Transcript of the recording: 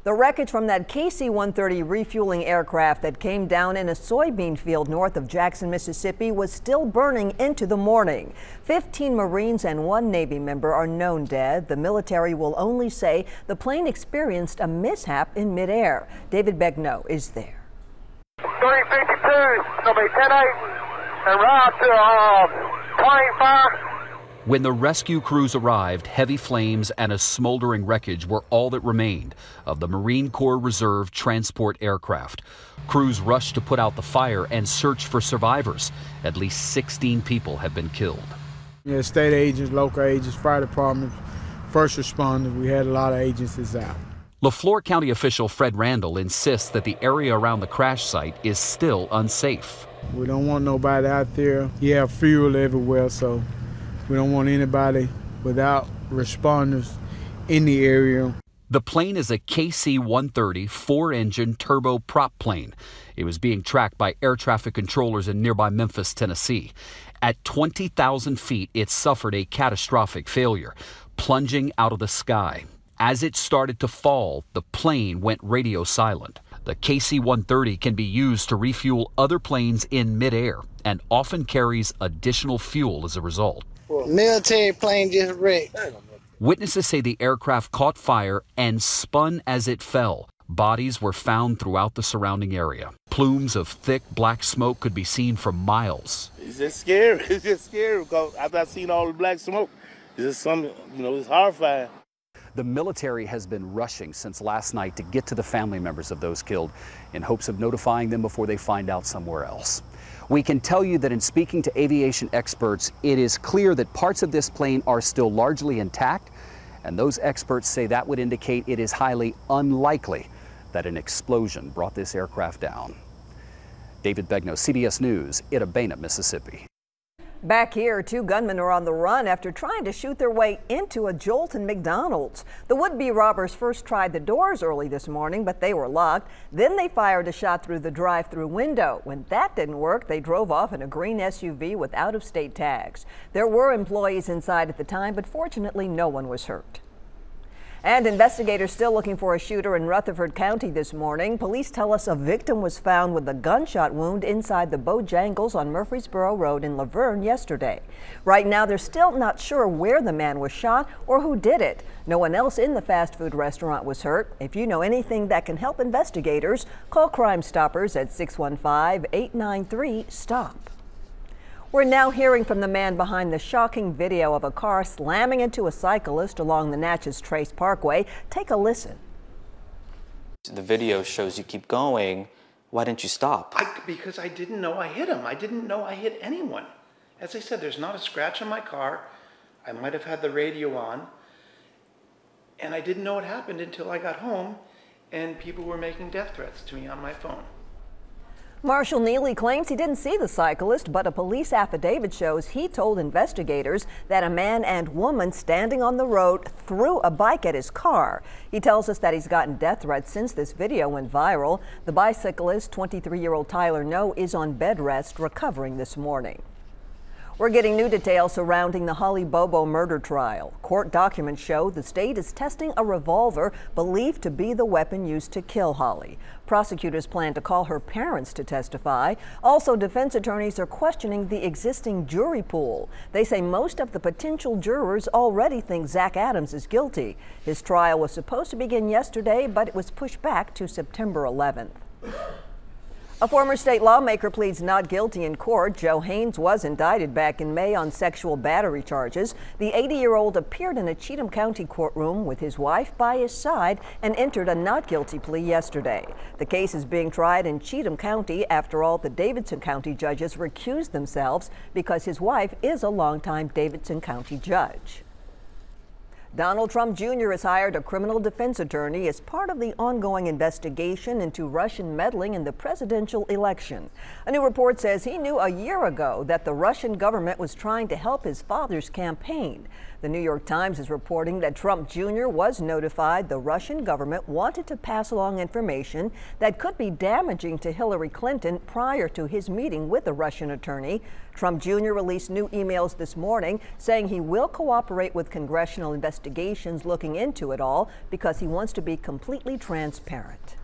The wreckage from that KC-130 refueling aircraft that came down in a soybean field north of Jackson, Mississippi was still burning into the morning. 15 Marines and 1 Navy member are known dead. The military will only say the plane experienced a mishap in midair. David Begnaud is there. 352, it's going to be 10-8 and route to plane fire. When the rescue crews arrived, heavy flames and a smoldering wreckage were all that remained of the Marine Corps Reserve transport aircraft. Crews rushed to put out the fire and search for survivors. At least 16 people have been killed. Yeah, state agents, local agents, fire departments, first responders, we had a lot of agencies out. LaFleur County official Fred Randall insists that the area around the crash site is still unsafe. We don't want nobody out there. You have fuel everywhere, so we don't want anybody without responders in the area. The plane is a KC-130 4-engine turboprop plane. It was being tracked by air traffic controllers in nearby Memphis, Tennessee. At 20,000 feet, it suffered a catastrophic failure, plunging out of the sky. As it started to fall, the plane went radio silent. The KC-130 can be used to refuel other planes in midair and often carries additional fuel as a result. Military plane just wrecked. Witnesses say the aircraft caught fire and spun as it fell. Bodies were found throughout the surrounding area. Plumes of thick black smoke could be seen for miles. It's just scary. It's just scary because after I've seen all the black smoke, it's just something, it's horrifying. The military has been rushing since last night to get to the family members of those killed in hopes of notifying them before they find out somewhere else. We can tell you that in speaking to aviation experts, it is clear that parts of this plane are still largely intact, and those experts say that would indicate it is highly unlikely that an explosion brought this aircraft down. David Begnaud, CBS News, Itta Bena, Mississippi. Back here, 2 gunmen are on the run after trying to shoot their way into a Jolton McDonald's. The would-be robbers first tried the doors early this morning, but they were locked. Then they fired a shot through the drive-thru window. When that didn't work, they drove off in a green SUV with out-of-state tags. There were employees inside at the time, but fortunately no one was hurt. And investigators still looking for a shooter in Rutherford County this morning. Police tell us a victim was found with a gunshot wound inside the Bojangles on Murfreesboro Road in Laverne yesterday. Right now, they're still not sure where the man was shot or who did it. No one else in the fast food restaurant was hurt. If you know anything that can help investigators, call Crime Stoppers at 615-893-STOP. We're now hearing from the man behind the shocking video of a car slamming into a cyclist along the Natchez Trace Parkway. Take a listen. The video shows you keep going. Why didn't you stop? Because I didn't know I hit him. I didn't know I hit anyone. As I said, there's not a scratch on my car. I might have had the radio on. And I didn't know what happened until I got home and people were making death threats to me on my phone. Marshall Neely claims he didn't see the cyclist, but a police affidavit shows he told investigators that a man and woman standing on the road threw a bike at his car. He tells us that he's gotten death threats since this video went viral. The bicyclist, 23-year-old Tyler No, is on bed rest, recovering this morning. We're getting new details surrounding the Holly Bobo murder trial. Court documents show the state is testing a revolver believed to be the weapon used to kill Holly. Prosecutors plan to call her parents to testify. Also, defense attorneys are questioning the existing jury pool. They say most of the potential jurors already think Zach Adams is guilty. His trial was supposed to begin yesterday, but it was pushed back to September 11th. A former state lawmaker pleads not guilty in court. Joe Haynes was indicted back in May on sexual battery charges. The 80-year-old appeared in a Cheatham County courtroom with his wife by his side and entered a not guilty plea yesterday. The case is being tried in Cheatham County. After all, the Davidson County judges recused themselves because his wife is a longtime Davidson County judge. Donald Trump Jr. has hired a criminal defense attorney as part of the ongoing investigation into Russian meddling in the presidential election. A new report says he knew a year ago that the Russian government was trying to help his father's campaign. The New York Times is reporting that Trump Jr. was notified the Russian government wanted to pass along information that could be damaging to Hillary Clinton prior to his meeting with the Russian attorney. Trump Jr. released new emails this morning saying he will cooperate with congressional investigations looking into it all because he wants to be completely transparent.